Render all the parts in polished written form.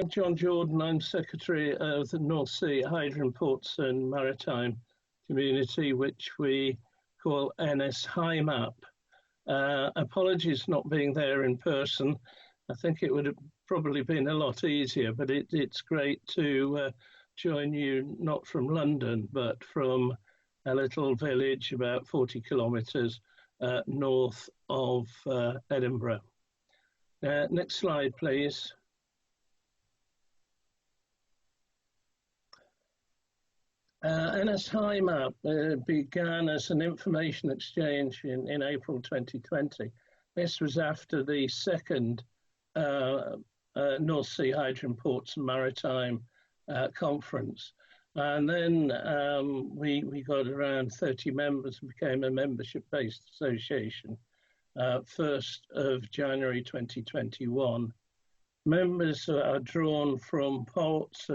John Jordan. I'm Secretary of the North Sea Hydrogen Ports and Maritime Community, which we call NS HyMap. Apologies not being there in person. I think it would have probably been a lot easier, but it's great to join you not from London, but from a little village about 40 kilometres north of Edinburgh. Next slide, please. NS HyMap began as an information exchange in April 2020. This was after the second North Sea Hydrogen Ports and Maritime conference. And then we got around 30 members and became a membership-based association, 1st of January 2021. Members are drawn from ports,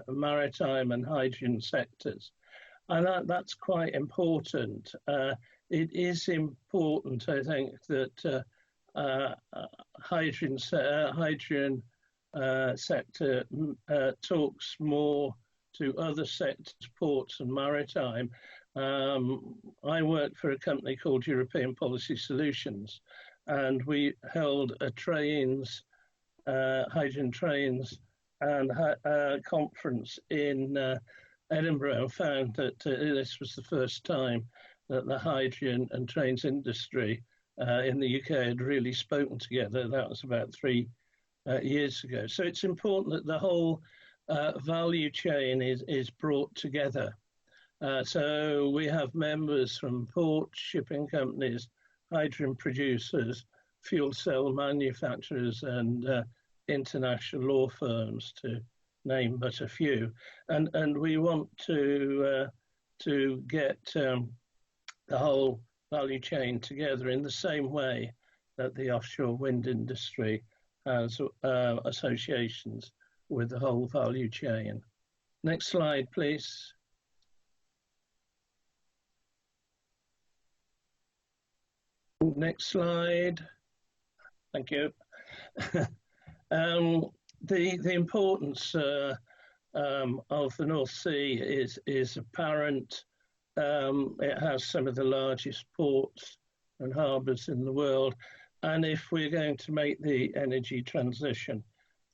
maritime and hydrogen sectors. And that's quite important. It is important, I think, that hydrogen sector talks more to other sectors, ports and maritime. I work for a company called European Policy Solutions, and we held a hydrogen trains and conference in Edinburgh, and found that this was the first time that the hydrogen and trains industry in the UK had really spoken together. That was about 3 years ago. So it's important that the whole value chain is brought together. So we have members from ports, shipping companies, hydrogen producers, fuel cell manufacturers, and international law firms, to name but a few. And we want to get the whole value chain together in the same way that the offshore wind industry has associations with the whole value chain. Next slide, please. Next slide. Thank you. The importance of the North Sea is apparent. It has some of the largest ports and harbours in the world. And if we're going to make the energy transition,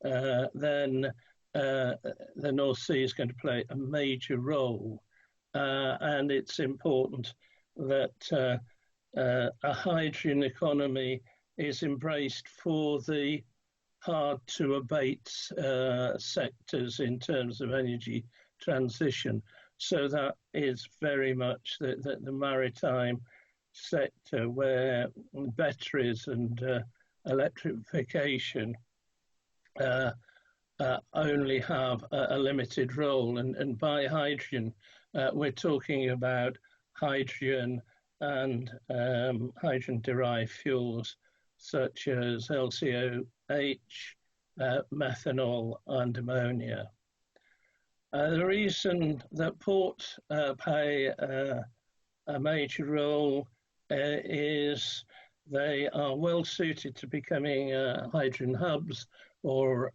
then the North Sea is going to play a major role. And it's important that a hydrogen economy is embraced for the hard to abate sectors in terms of energy transition. So that is very much the maritime sector, where batteries and electrification only have a limited role. And by hydrogen, we're talking about hydrogen and hydrogen-derived fuels such as LCOH, methanol, and ammonia. The reason that ports play a major role is they are well suited to becoming hydrogen hubs, or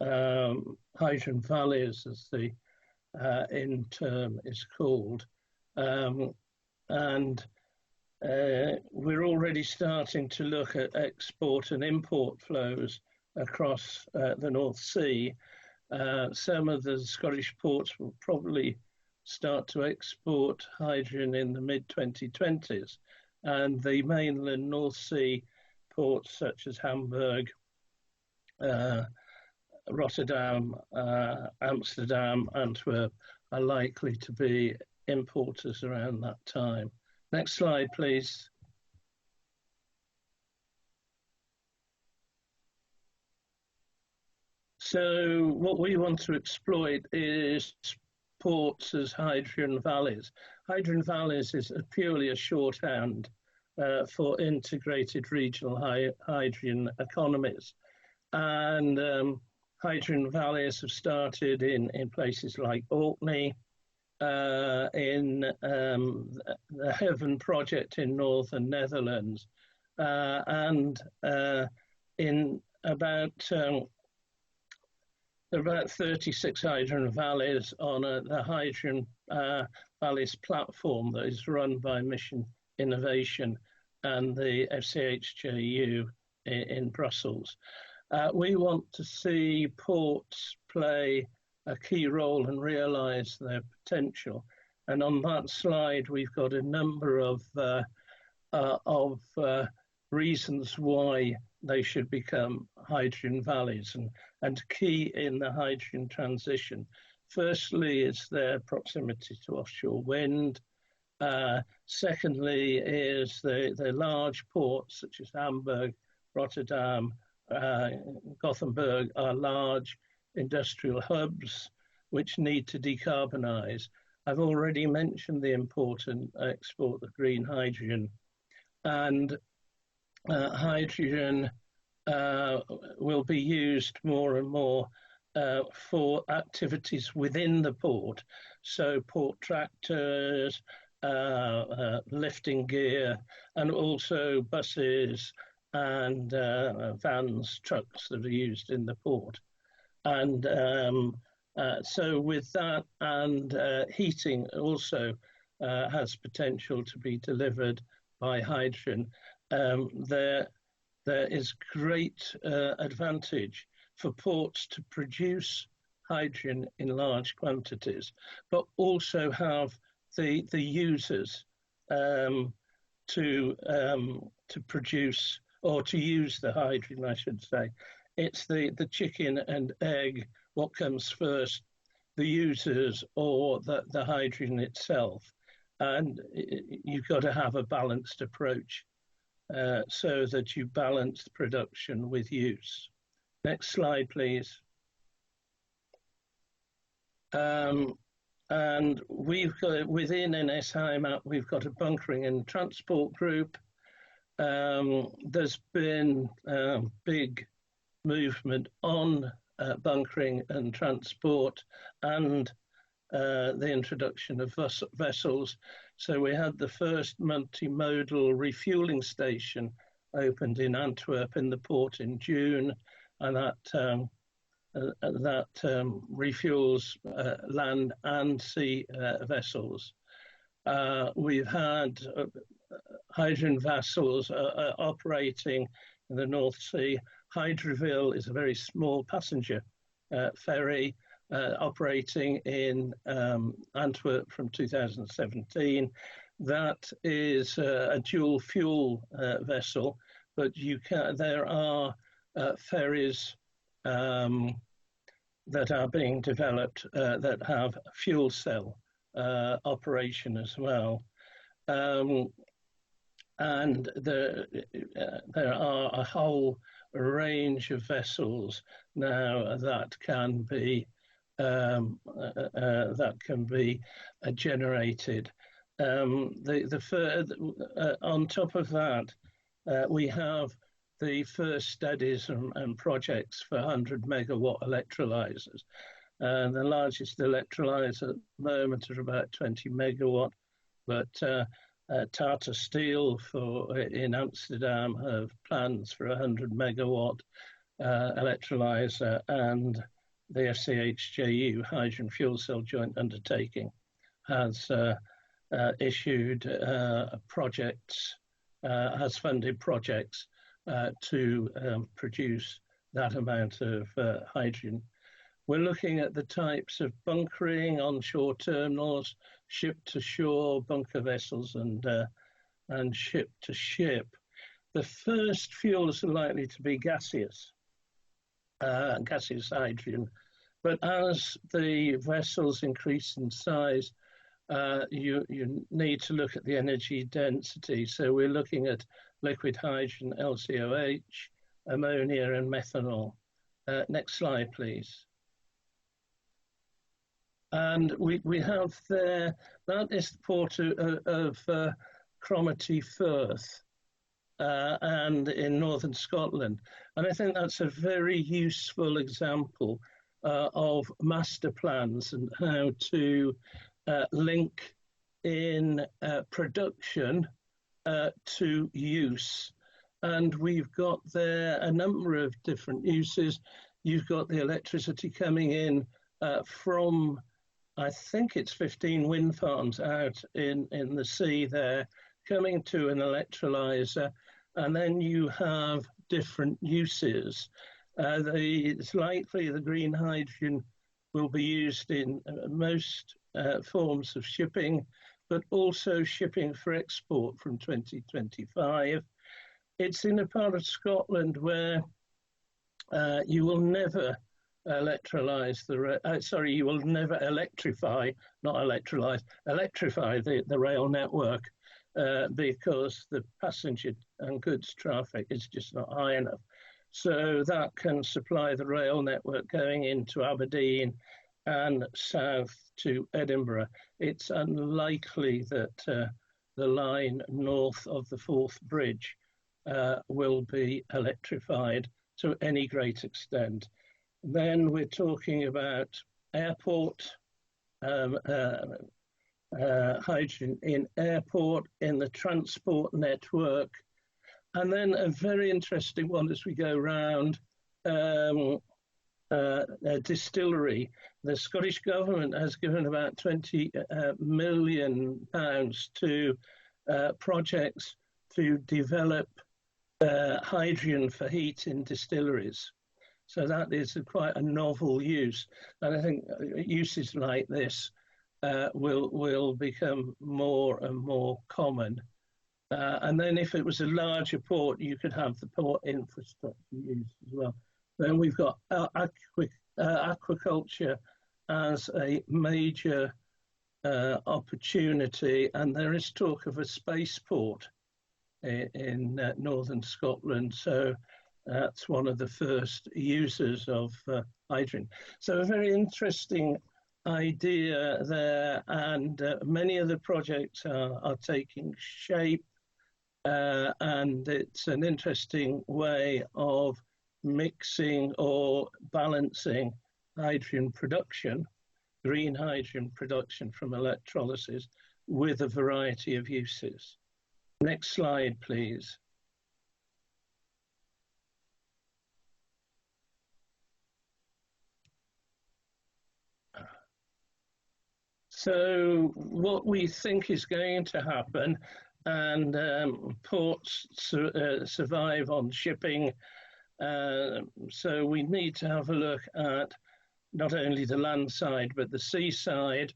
hydrogen valleys, as the in term is called. And we're already starting to look at export and import flows across the North Sea. Some of the Scottish ports will probably start to export hydrogen in the mid-2020s, and the mainland North Sea ports such as Hamburg, Rotterdam, Amsterdam, Antwerp are likely to be importers around that time. Next slide, please. So what we want to exploit is ports as hydrogen valleys. Hydrogen valleys is purely a shorthand for integrated regional hydrogen economies. And hydrogen valleys have started in places like Orkney, in the Heaven project in northern Netherlands, and in about There are about 36 hydrogen valleys on the hydrogen valleys platform that is run by Mission Innovation and the FCHJU in Brussels. We want to see ports play a key role and realise their potential. And on that slide, we've got a number of reasons why they should become hydrogen valleys and key in the hydrogen transition. Firstly, is their proximity to offshore wind. Secondly, is the large ports such as Hamburg, Rotterdam, Gothenburg are large industrial hubs which need to decarbonise. I've already mentioned the important export of green hydrogen, and hydrogen will be used more and more for activities within the port. So port tractors, lifting gear, and also buses and vans, trucks that are used in the port. And so with that, and heating also has potential to be delivered by hydrogen. There is great advantage for ports to produce hydrogen in large quantities, but also have the users to produce, or to use the hydrogen, I should say. It's the chicken and egg, what comes first, the users or the hydrogen itself. And you've got to have a balanced approach so that you balance production with use. Next slide, please. And we've got, within NS HyMap, we've got a bunkering and transport group. There's been big movement on bunkering and transport and the introduction of vessels. So we had the first multimodal refueling station opened in Antwerp in the port in June, and that refuels land and sea vessels. We've had hydrogen vessels operating in the North Sea. Hydroville is a very small passenger ferry operating in Antwerp from 2017. That is a dual fuel vessel, but there are ferries that are being developed that have fuel cell operation as well. And there are a whole range of vessels now that can be generated. On top of that, we have the first studies and projects for 100 megawatt electrolyzers. The largest electrolyzer at the moment are about 20 megawatt, but Tata Steel in Amsterdam have plans for 100 megawatt electrolyzer, and the FCHJU Hydrogen Fuel Cell Joint Undertaking has issued projects, has funded projects to produce that amount of hydrogen. We're looking at the types of bunkering, onshore terminals, ship-to-shore, bunker vessels, and ship-to-ship. The first fuels are likely to be gaseous hydrogen. But as the vessels increase in size, you need to look at the energy density. So we're looking at liquid hydrogen, LCOH, ammonia, and methanol. Next slide, please. And we have there, that is the port of Cromarty Firth and in northern Scotland. And I think that's a very useful example of master plans and how to link in production to use. And we've got there a number of different uses. you've got the electricity coming in from, I think it's 15 wind farms out in the sea there, coming to an electrolyzer, and then you have different uses. It's likely the green hydrogen will be used in most forms of shipping, but also shipping for export from 2025. It's in a part of Scotland where you will never you will never electrify, not electrolyze, electrify the rail network because the passenger and goods traffic is just not high enough. So that can supply the rail network going into Aberdeen and south to Edinburgh. It's unlikely that the line north of the Forth Bridge will be electrified to any great extent. Then we're talking about airport, hydrogen in airport, in the transport network, and then a very interesting one as we go round, a distillery. The Scottish Government has given about £20 million to projects to develop hydrogen for heat in distilleries. So that is quite a novel use. And I think uses like this will become more and more common. And then if it was a larger port, you could have the port infrastructure used as well. Then we've got aquaculture as a major opportunity, and there is talk of a spaceport in northern Scotland. So that's one of the first users of hydrogen. So a very interesting idea there, and many of the projects are taking shape, and it's an interesting way of mixing or balancing hydrogen production, green hydrogen production from electrolysis, with a variety of uses. Next slide, please. So what we think is going to happen, and ports survive on shipping, so we need to have a look at not only the land side, but the seaside.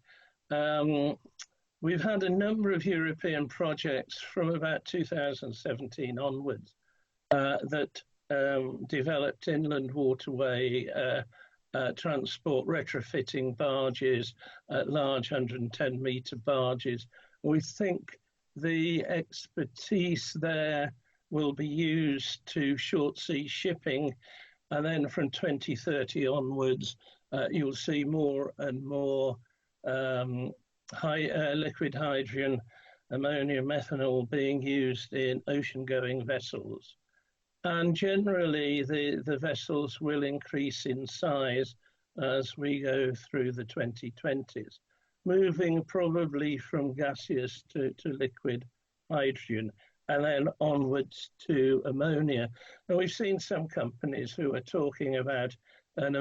We've had a number of European projects from about 2017 onwards that developed inland waterway transport, retrofitting barges, large 110-metre barges. We think the expertise there will be used to short sea shipping, and then from 2030 onwards, you'll see more and more liquid hydrogen, ammonia, methanol being used in ocean-going vessels. And generally, the vessels will increase in size as we go through the 2020s, moving probably from gaseous to liquid hydrogen, and then onwards to ammonia. And we've seen some companies who are talking about an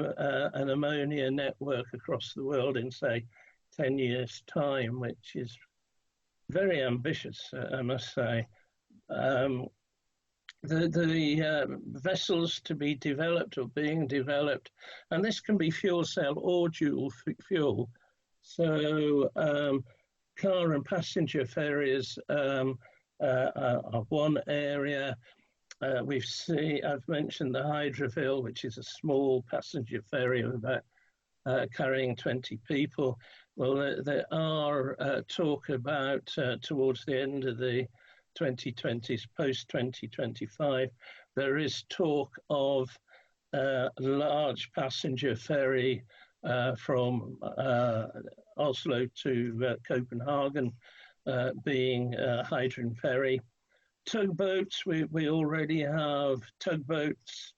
ammonia network across the world in, say, 10 years' time, which is very ambitious, I must say. The vessels to be developed or being developed, and this can be fuel cell or dual fuel. So car and passenger ferries are one area. I've mentioned the Hydroville, which is a small passenger ferry of about carrying 20 people. Well, there are talk about towards the end of the 2020s, post 2025, there is talk of large passenger ferry from Oslo to Copenhagen being a hydrogen ferry. Tugboats, we already have tugboats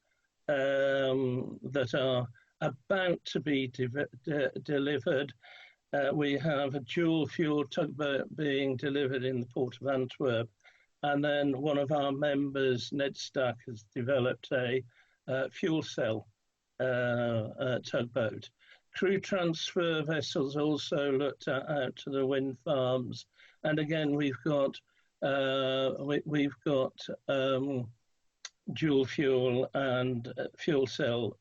that are about to be delivered. We have a dual fuel tugboat being delivered in the port of Antwerp. And then one of our members, Ned Stack, has developed a fuel cell tugboat. Crew transfer vessels also looked at out to the wind farms, and again we've got dual fuel and fuel cell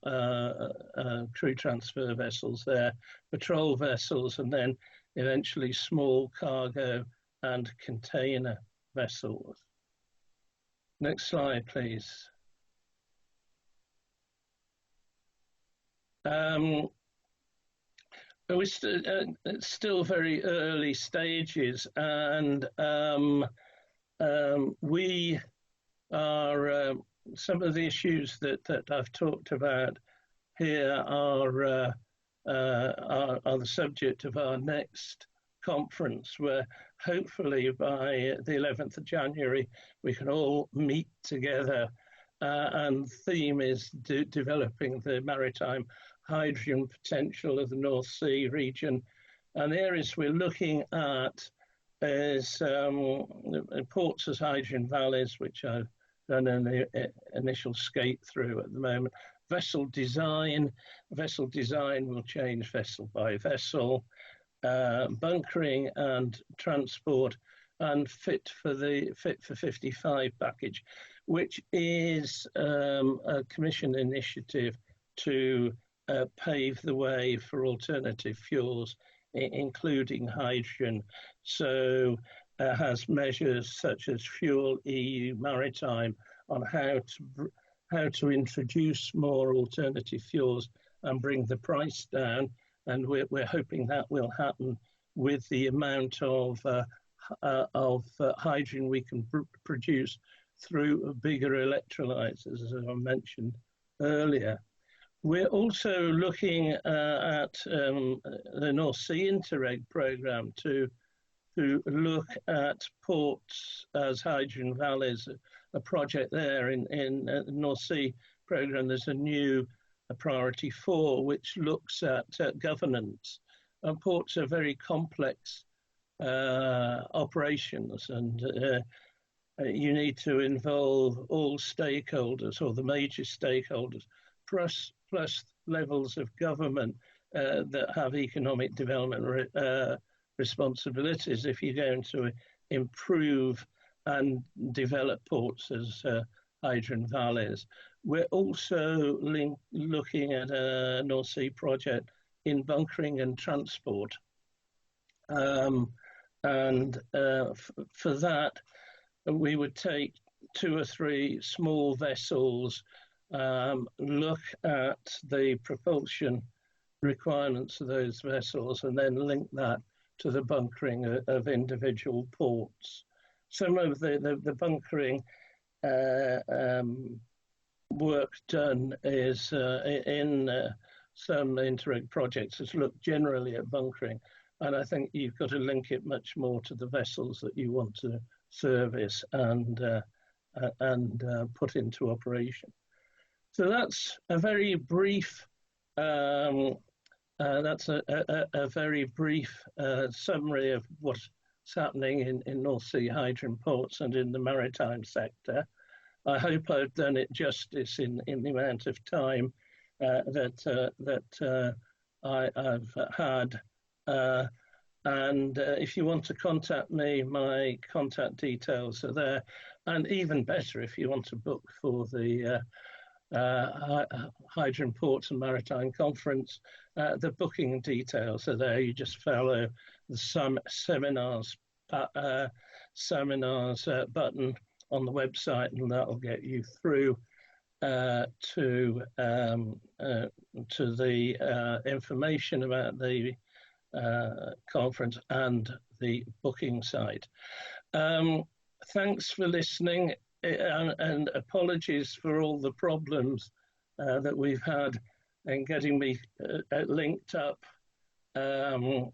crew transfer vessels there, patrol vessels, and then eventually small cargo and container vessels. Next slide, please. It's still very early stages, and we are some of the issues that I've talked about here are the subject of our next conference, where hopefully by the 11th of January we can all meet together, and the theme is developing the maritime hydrogen potential of the North Sea region. And the areas we're looking at is ports as hydrogen valleys, which I've done an initial skate through at the moment. Vessel design will change vessel by vessel. Bunkering and transport, and fit for 55 package, which is a Commission initiative to pave the way for alternative fuels, including hydrogen. So has measures such as Fuel EU Maritime on how to introduce more alternative fuels and bring the price down. And we're hoping that will happen with the amount of hydrogen we can produce through bigger electrolyzers, as I mentioned earlier. We're also looking at the North Sea Interreg programme to look at ports as hydrogen valleys, a project there in the North Sea programme. There's a new priority 4, which looks at governance. And ports are very complex operations, and you need to involve all stakeholders, or the major stakeholders, plus levels of government that have economic development responsibilities if you're going to improve and develop ports as hydrogen valleys. We're also looking at a North Sea project in bunkering and transport. For that, we would take 2 or 3 small vessels, look at the propulsion requirements of those vessels, and then link that to the bunkering of individual ports. Some of the bunkering work done is in some Interreg projects has looked generally at bunkering, and I think you've got to link it much more to the vessels that you want to service and put into operation. So that's a very brief summary of what's happening in North Sea hydrogen ports and in the maritime sector. I hope I've done it justice in the amount of time that I've had. And if you want to contact me, my contact details are there. And even better, if you want to book for the Hydrogen Ports and Maritime Conference, the booking details are there. You just follow the seminars button on the website, and that will get you through to the information about the conference and the booking site. Thanks for listening, and apologies for all the problems that we've had in getting me linked up. And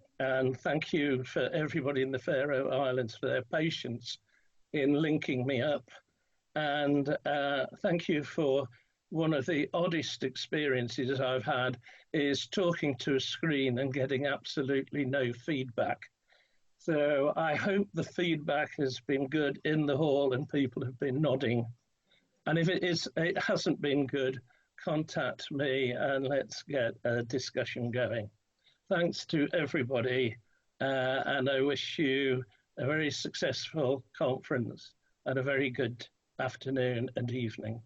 thank you for everybody in the Faroe Islands for their patience in linking me up. And thank you for one of the oddest experiences I've had is talking to a screen and getting absolutely no feedback. So I hope the feedback has been good in the hall and people have been nodding. And if it hasn't been good, contact me and let's get a discussion going. Thanks to everybody, and I wish you a very successful conference and a very good afternoon and evening.